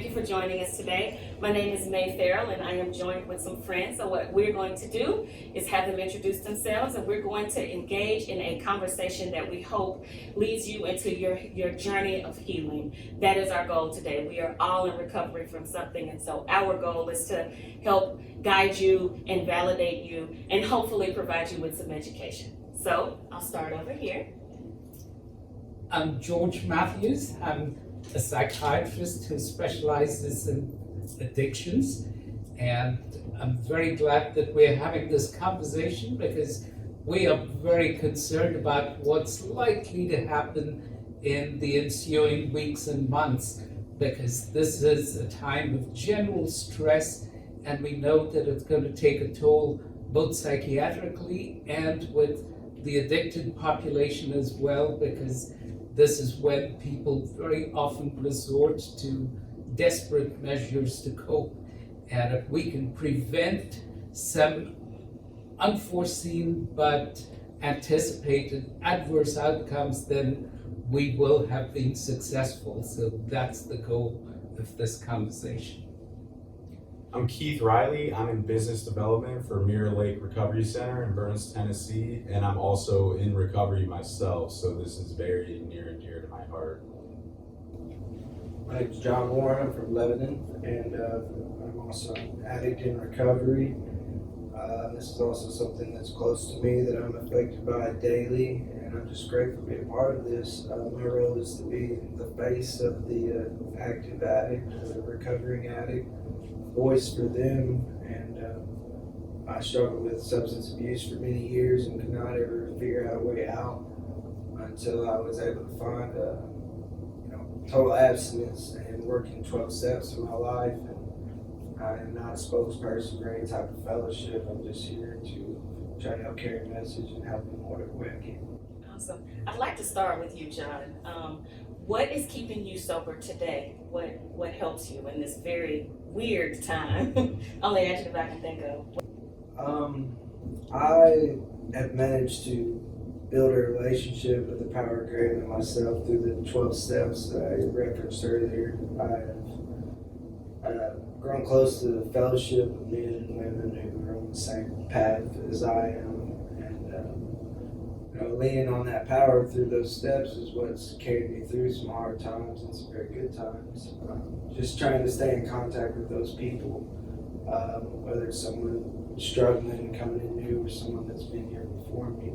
you for joining us today. My name is May Farrell and I am joined with some friends. So what we're going to do is have them introduce themselves, and we're going to engage in a conversation that we hope leads you into your journey of healing. That is our goal today. We are all in recovery from something, and so our goal is to help guide you and validate you and hopefully provide you with some education. So I'll start over here. I'm George Matthews. I'm a psychiatrist who specializes in addictions, and I'm very glad that we're having this conversation because we are very concerned about what's likely to happen in the ensuing weeks and months, because this is a time of general stress, and we know that it's going to take a toll both psychiatrically and with the addicted population as well, because this is when people very often resort to desperate measures to cope. And if we can prevent some unforeseen but anticipated adverse outcomes, then we will have been successful. So that's the goal of this conversation. I'm Keith Riley. I'm in business development for Mirror Lake Recovery Center in Burns, Tennessee, and I'm also in recovery myself, so this is very near and dear to my heart. My name's John Warren. I'm from Lebanon, and I'm also an addict in recovery. This is also something that's close to me that I'm affected by daily, and I'm just grateful to be a part of this. My role is to be the face of the active addict, the recovering addict, voice for them, and I struggled with substance abuse for many years and could not ever figure out a way out until I was able to find total abstinence and working 12 steps in my life. And I am not a spokesperson for any type of fellowship. I'm just here to try to help carry a message and help in whatever way I can. Awesome. I'd like to start with you, John. What is keeping you sober today? What helps you in this very weird time? I'll ask you if I can think of. I have managed to build a relationship with the power greater than myself through the 12 steps that I referenced earlier. I have grown close to the fellowship of men and women who are on the same path as I am. Leaning on that power through those steps is what's carried me through some hard times and some very good times. Just trying to stay in contact with those people, whether it's someone struggling, coming in new, or someone that's been here before me.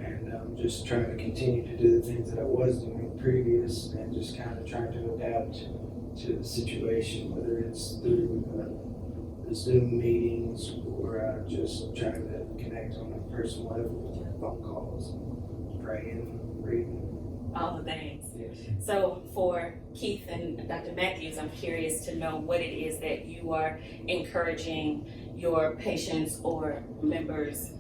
And just trying to continue to do the things that I was doing previous, and just kind of trying to adapt to the situation, whether it's through the Zoom meetings or just trying to connect on a personal level, phone calls, praying, reading. All the things. Yes. So for Keith and Dr. Matthews, I'm curious to know what it is that you are encouraging your patients or members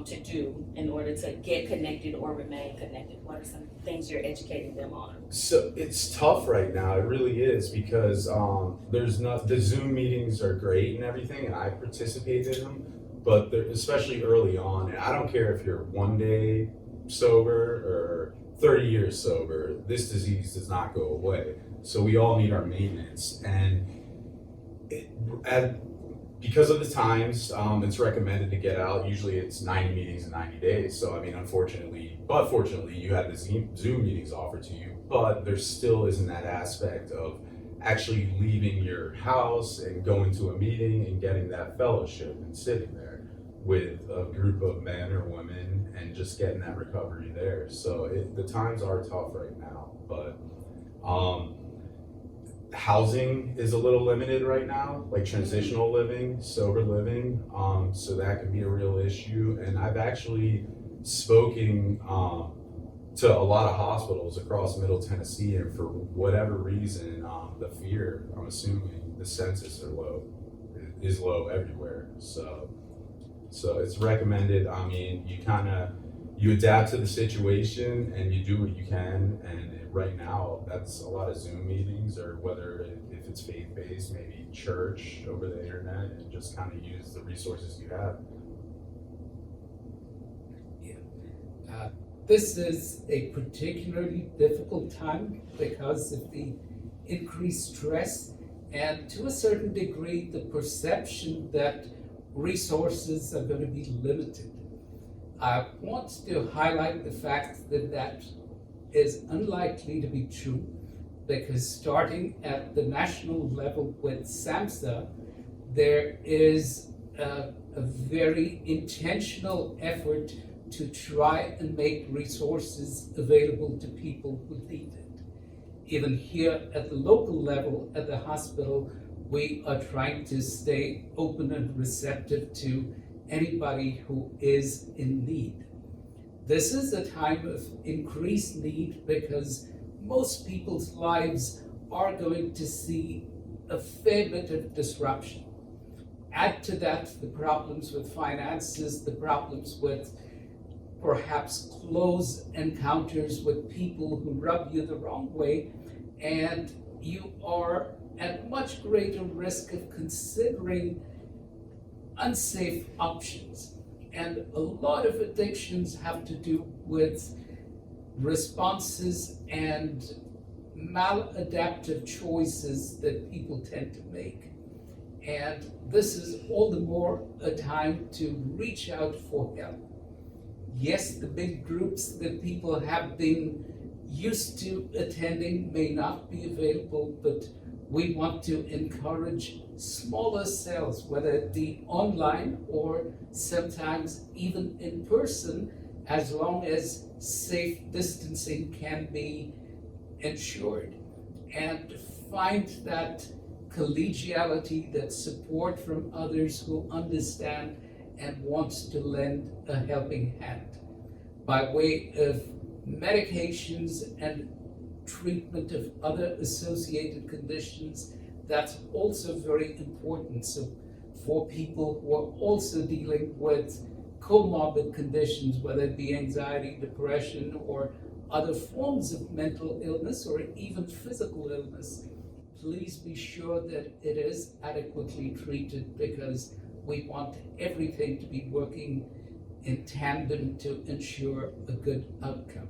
to do in order to get connected or remain connected. What are some things you're educating them on? So it's tough right now, it really is, because the Zoom meetings are great and everything, and I participated in them, but especially early on, and I don't care if you're 1 day sober or 30 years sober, this disease does not go away. So we all need our maintenance, and because of the times, it's recommended to get out. Usually it's 90 meetings in 90 days. So I mean, fortunately, you had the Zoom meetings offered to you, but there still isn't that aspect of actually leaving your house and going to a meeting and getting that fellowship and sitting there with a group of men or women and just getting that recovery there. So the times are tough right now, but housing is a little limited right now, like transitional living, sober living, so that can be a real issue. And I've actually spoken to a lot of hospitals across Middle Tennessee, and for whatever reason, the fear, I'm assuming the census is low everywhere. So it's recommended. I mean, you adapt to the situation and you do what you can, and right now that's a lot of Zoom meetings, or whether if it's faith-based, maybe church over the internet, and just kind of use the resources you have. This is a particularly difficult time because of the increased stress and to a certain degree, the perception that resources are going to be limited. I want to highlight the fact that that is unlikely to be true, because starting at the national level with SAMHSA, there is a very intentional effort to try and make resources available to people who need it. Even here at the local level, at the hospital, we are trying to stay open and receptive to anybody who is in need. This is a time of increased need because most people's lives are going to see a fair bit of disruption. Add to that the problems with finances, the problems with perhaps close encounters with people who rub you the wrong way, and you are at much greater risk of considering unsafe options. And a lot of addictions have to do with responses and maladaptive choices that people tend to make. And this is all the more a time to reach out for help. Yes, the big groups that people have been used to attending may not be available, but we want to encourage smaller cells, whether it be online or sometimes even in person, as long as safe distancing can be ensured. And find that collegiality, that support from others who understand and wants to lend a helping hand by way of medications and treatment of other associated conditions. That's also very important. So for people who are also dealing with comorbid conditions, whether it be anxiety, depression, or other forms of mental illness or even physical illness, please be sure that it is adequately treated, because we want everything to be working in tandem to ensure a good outcome.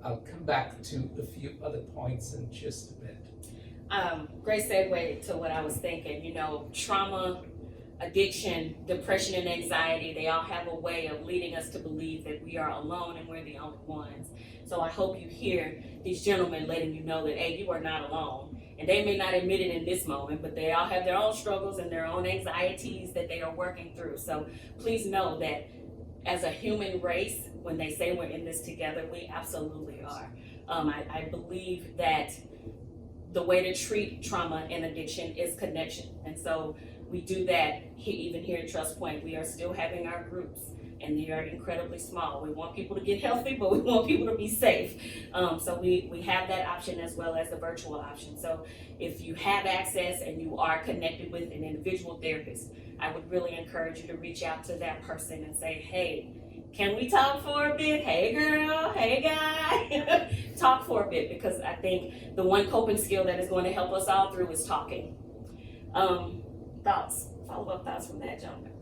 I'll come back to a few other points in just a bit. Great segue to what I was thinking. You know, trauma, addiction, depression, and anxiety, they all have a way of leading us to believe that we are alone and we're the only ones. So I hope you hear these gentlemen letting you know that, hey, you are not alone. And they may not admit it in this moment, but they all have their own struggles and their own anxieties that they are working through. So please know that as a human race, when they say we're in this together, we absolutely are. I believe that the way to treat trauma and addiction is connection. And so we do that even here at TrustPoint. We are still having our groups, and they are incredibly small. We want people to get healthy, but we want people to be safe. So we have that option as well as the virtual option. So if you have access and you are connected with an individual therapist, I would really encourage you to reach out to that person and say, hey, can we talk for a bit? Hey girl, hey guy. Talk for a bit, because I think the one coping skill that is going to help us all through is talking. Thoughts, follow-up thoughts from that, gentleman?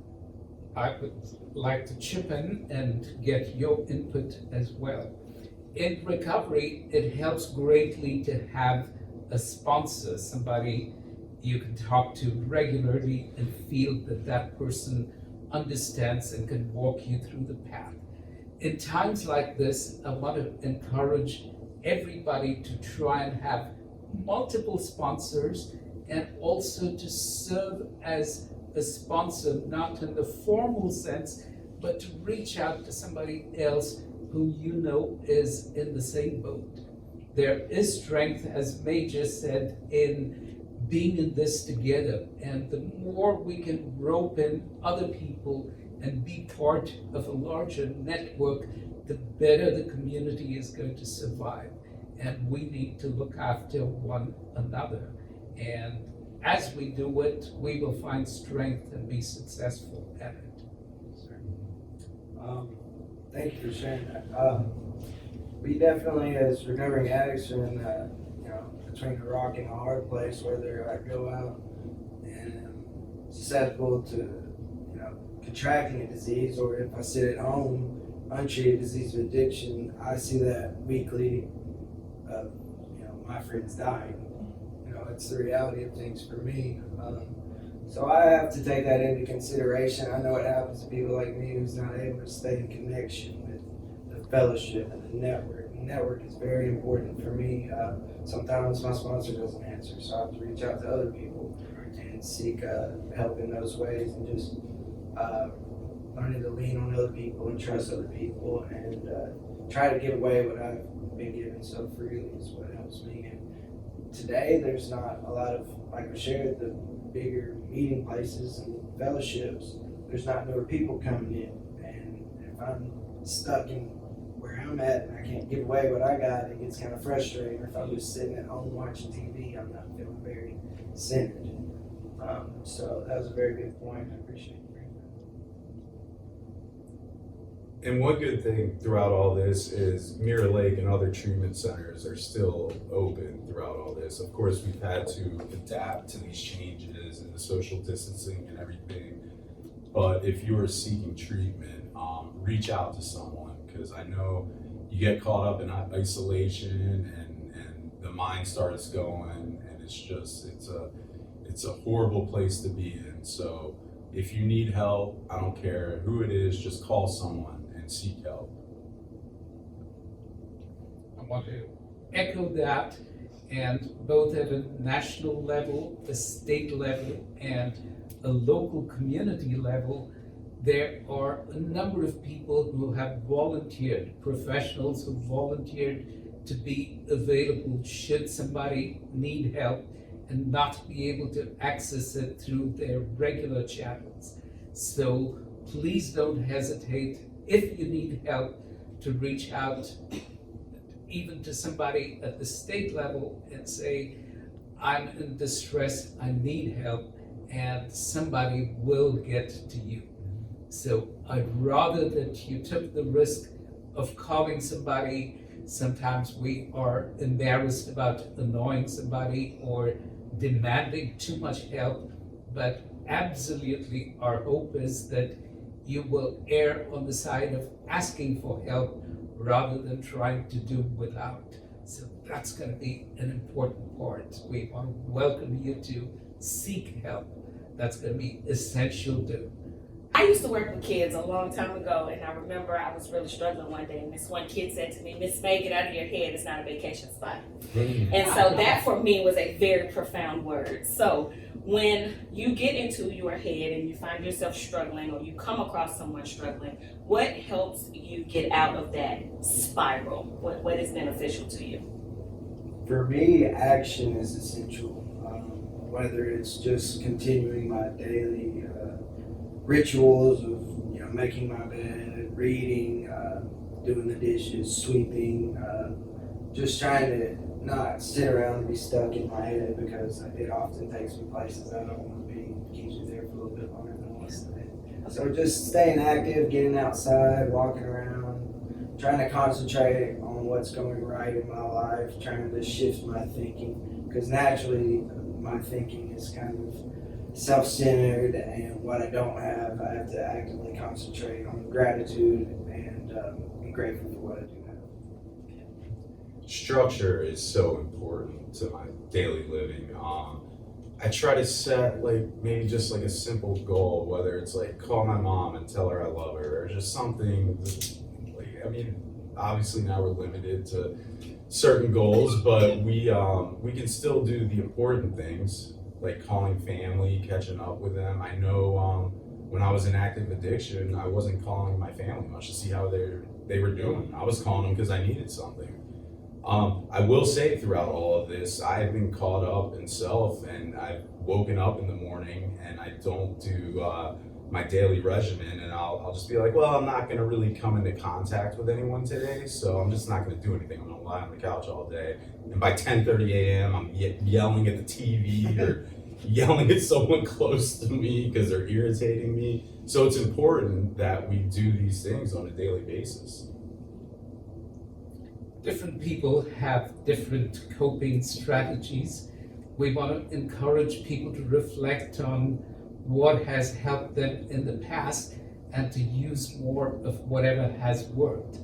I would like to chip in and get your input as well. In recovery, it helps greatly to have a sponsor, somebody you can talk to regularly and feel that that person understands and can walk you through the path. In times like this, I want to encourage everybody to try and have multiple sponsors, and also to serve as a sponsor, not in the formal sense, but to reach out to somebody else who you know is in the same boat. There is strength, as May just said, in being in this together, and the more we can rope in other people and be part of a larger network, the better the community is going to survive. And we need to look after one another. And as we do it, we will find strength and be successful at it. Thank you for sharing that. We definitely, as recovering addicts, are in the, between a rock and a hard place, whether I go out and am susceptible to, contracting a disease, or if I sit at home, untreated disease of addiction. I see that weekly of, my friends dying. it's the reality of things for me. So I have to take that into consideration. I know what happens to people like me who's not able to stay in connection with the fellowship and the network. The network is very important for me. Sometimes my sponsor doesn't answer, so I have to reach out to other people and seek help in those ways, and just learning to lean on other people and trust other people, and try to give away what I've been given so freely is what helps me. And today there's not a lot of, like we shared, the bigger meeting places and fellowships, there's not newer people coming in. And if I'm stuck in where I'm at and I can't give away what I got, it gets kind of frustrating. Or if I'm just sitting at home watching TV, I'm not feeling very centered. So that was a very good point. I appreciate you bringing that. And one good thing throughout all this is Mirror Lake and other treatment centers are still open throughout all this. Of course, we've had to adapt to these changes and the social distancing and everything. But if you are seeking treatment, reach out to someone, because I know you get caught up in isolation and the mind starts going, and it's a horrible place to be in. So if you need help, I don't care who it is, just call someone and seek help. I want to echo that, and both at a national level, a state level, and a local community level, there are a number of people who have volunteered, professionals who volunteered to be available should somebody need help and not be able to access it through their regular channels. So please don't hesitate, if you need help, to reach out even to somebody at the state level and say, I'm in distress, I need help, and somebody will get to you. So I'd rather that you took the risk of calling somebody. Sometimes we are embarrassed about annoying somebody or demanding too much help, but absolutely our hope is that you will err on the side of asking for help rather than trying to do without. So that's going to be an important part. We want to welcome you to seek help. That's going to be essential too. I used to work with kids a long time ago, and I remember I was really struggling one day, and this one kid said to me, Miss May, get out of your head, it's not a vacation spot. And so that for me was a very profound word. So when you get into your head and you find yourself struggling, or you come across someone struggling, what helps you get out of that spiral? What is beneficial to you? For me, action is essential. Whether it's just continuing my daily rituals of making my bed, reading, doing the dishes, sweeping, just trying to not sit around and be stuck in my head, because it often takes me places I don't want to be. It keeps you there for a little bit longer than I want to stay. So just staying active, getting outside, walking around, trying to concentrate on what's going right in my life, trying to shift my thinking, because naturally my thinking is kind of self-centered, and what I don't have, I have to actively concentrate on gratitude and be grateful for what I do have. Structure is so important to my daily living. I try to set maybe just a simple goal, whether it's call my mom and tell her I love her, or just something obviously now we're limited to certain goals, but we can still do the important things, like calling family, catching up with them. I know when I was in active addiction, I wasn't calling my family much to see how they were doing. I was calling them because I needed something. I will say throughout all of this, I've been caught up in self, and I've woken up in the morning and I don't do my daily regimen, and I'll just be like, well, I'm not going to really come into contact with anyone today, so I'm just not going to do anything. I'm going to lie on the couch all day. And by 10:30 a.m., I'm yelling at the TV or yelling at someone close to me because they're irritating me. So it's important that we do these things on a daily basis. Different people have different coping strategies. We want to encourage people to reflect on what has helped them in the past and to use more of whatever has worked.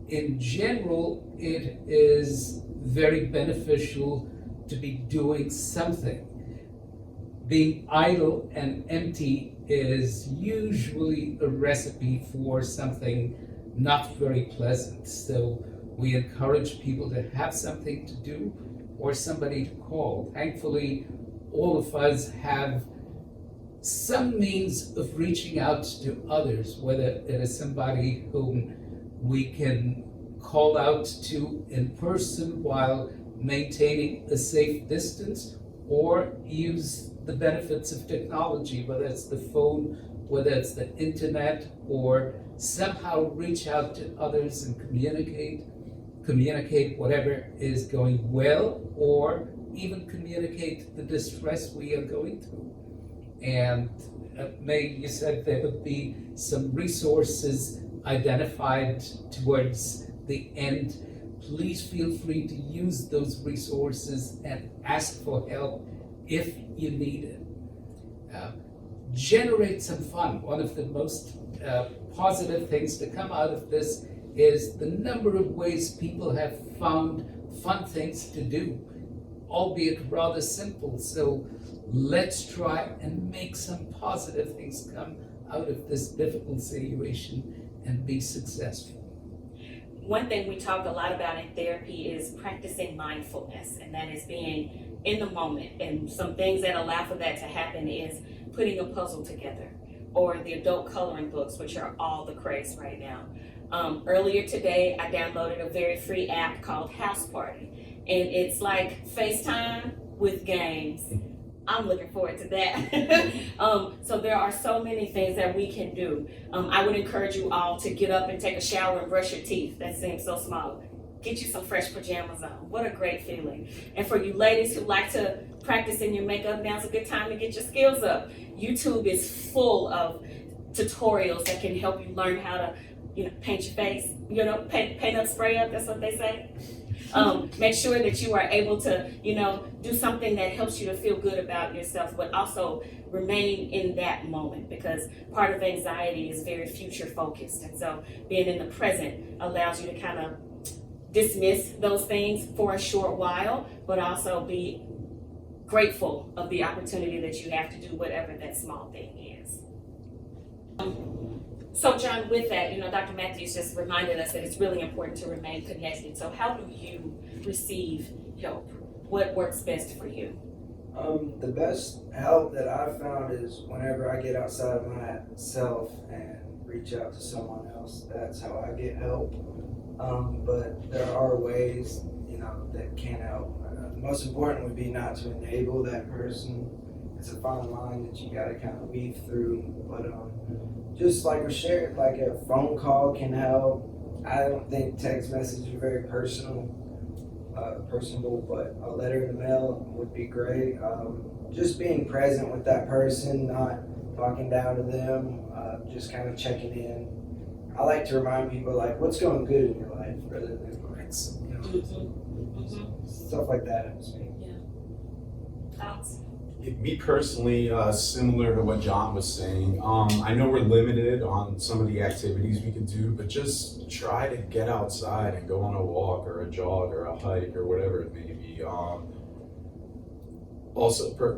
In general, it is very beneficial to be doing something. Being idle and empty is usually a recipe for something not very pleasant. So we encourage people to have something to do or somebody to call. Thankfully, all of us have some means of reaching out to others, whether it is somebody whom we can call out to in person while maintaining a safe distance, or use the benefits of technology, whether it's the phone, whether it's the internet, or somehow reach out to others and communicate whatever is going well, or even communicate the distress we are going through. And May, you said there would be some resources identified towards the end. Please feel free to use those resources and ask for help if you need it. Generate some fun. One of the most positive things to come out of this is the number of ways people have found fun things to do, albeit rather simple. So let's try and make some positive things come out of this difficult situation and be successful. One thing we talk a lot about in therapy is practicing mindfulness, and that is being in the moment. And some things that allow for that to happen is putting a puzzle together, or the adult coloring books, which are all the craze right now. Earlier today, I downloaded a very free app called House Party, and it's like FaceTime with games. I'm looking forward to that. So there are so many things that we can do. I would encourage you all to get up and take a shower and brush your teeth. That seems so small. Get you some fresh pajamas on. What a great feeling. And for you ladies who like to practice in your makeup, now's a good time to get your skills up. YouTube is full of tutorials that can help you learn how to, paint your face, paint up, spray up, that's what they say. Make sure that you are able to, do something that helps you to feel good about yourself, but also remain in that moment, because part of anxiety is very future focused. And so being in the present allows you to kind of dismiss those things for a short while, but also be grateful of the opportunity that you have to do whatever that small thing is. So John, with that, Dr. Matthews just reminded us that it's really important to remain connected. So how do you receive help? What works best for you? The best help that I've found is whenever I get outside of myself and reach out to someone else. That's how I get help. But there are ways, that can help. The most important would be not to enable that person. It's a fine line that you got to kind of weave through. But just like we shared, like a phone call can help. I don't think text messages are very personable, but a letter in the mail would be great. Just being present with that person, not talking down to them, just kind of checking in. I like to remind people, like, what's going good in your life, rather than stuff like that helps me. Yeah. Thoughts? Me personally, similar to what John was saying, I know we're limited on some of the activities we can do, but just try to get outside and go on a walk or a jog or a hike or whatever it may be.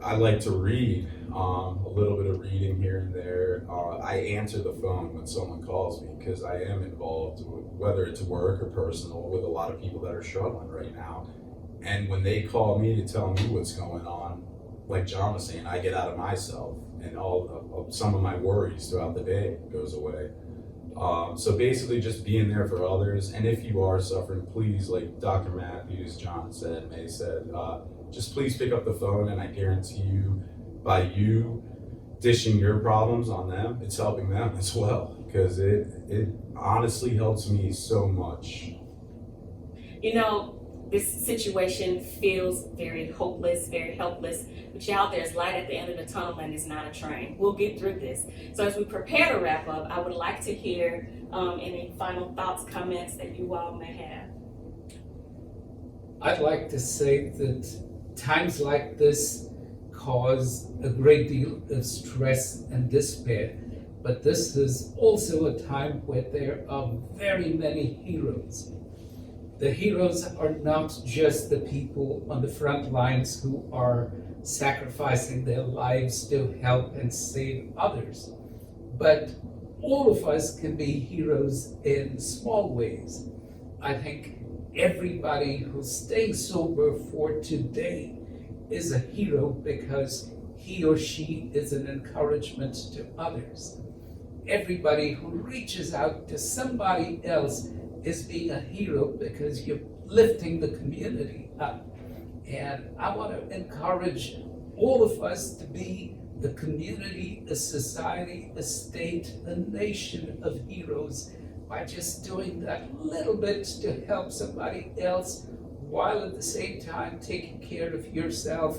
I like to read, a little bit of reading here and there. I answer the phone when someone calls me because I am involved, whether it's work or personal, with a lot of people that are struggling right now. And when they call me to tell me what's going on, like John was saying, I get out of myself, and all some of my worries throughout the day goes away. So basically just being there for others. And if you are suffering, please, like Dr. Matthews, John said, May said, just please pick up the phone, and I guarantee you, by you dishing your problems on them, it's helping them as well, because it honestly helps me so much. This situation feels very hopeless, very helpless, but y'all, there's light at the end of the tunnel, and it's not a train. We'll get through this. So as we prepare to wrap up, I would like to hear any final thoughts, comments that you all may have. I'd like to say that times like this cause a great deal of stress and despair, but this is also a time where there are very many heroes. the heroes are not just the people on the front lines who are sacrificing their lives to help and save others, but all of us can be heroes in small ways. I think everybody who's staying sober for today is a hero because he or she is an encouragement to others. Everybody who reaches out to somebody else is being a hero because you're lifting the community up. And I want to encourage all of us to be a community, a society, a state, a nation of heroes by just doing that little bit to help somebody else while at the same time taking care of yourself,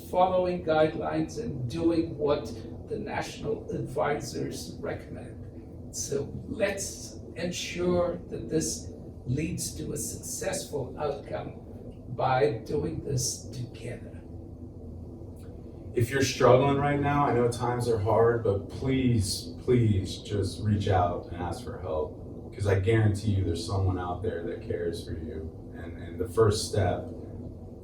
following guidelines and doing what the national advisors recommend. So let's ensure that this leads to a successful outcome by doing this together. If you're struggling right now, I know times are hard, but please just reach out and ask for help, because I guarantee you there's someone out there that cares for you. And the first step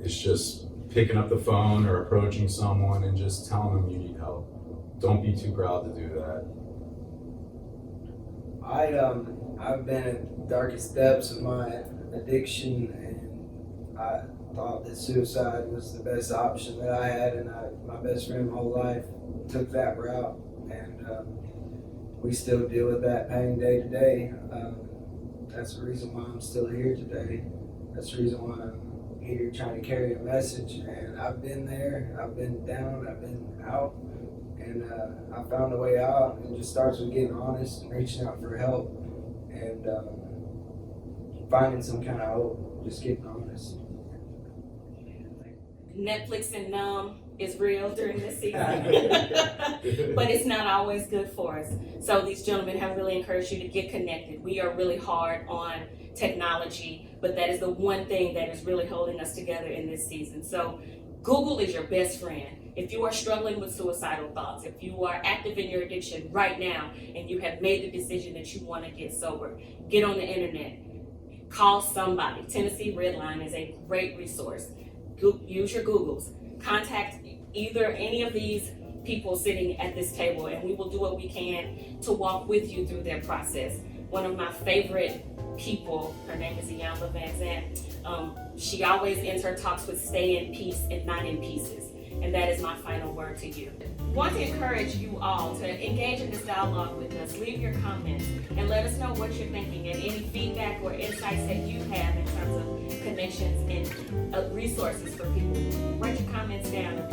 is just picking up the phone or approaching someone and just telling them you need help. Don't be too proud to do that. I've been at the darkest depths of my addiction, and I thought that suicide was the best option that I had, and my best friend my whole life took that route, and we still deal with that pain day to day. That's the reason why I'm still here today. That's the reason why I'm here trying to carry a message, and I've been there, I've been down, I've been out, and I found a way out. And it just starts with getting honest and reaching out for help and finding some kind of hope, just getting honest. Netflix and numb is real during this season, but it's not always good for us. So these gentlemen have really encouraged you to get connected. We are really hard on technology, but that is the one thing that is really holding us together in this season. So Google is your best friend. If you are struggling with suicidal thoughts, if you are active in your addiction right now and you have made the decision that you want to get sober, get on the internet, call somebody. Tennessee Redline is a great resource. Use your Googles. Contact either any of these people sitting at this table, and we will do what we can to walk with you through their process. One of my favorite people, her name is Iyanla Van Zandt. She always ends her talks with "stay in peace and not in pieces." And that is my final word to you. I want to encourage you all to engage in this dialogue with us. Leave your comments and let us know what you're thinking and any feedback or insights that you have in terms of connections and resources for people. Write your comments down and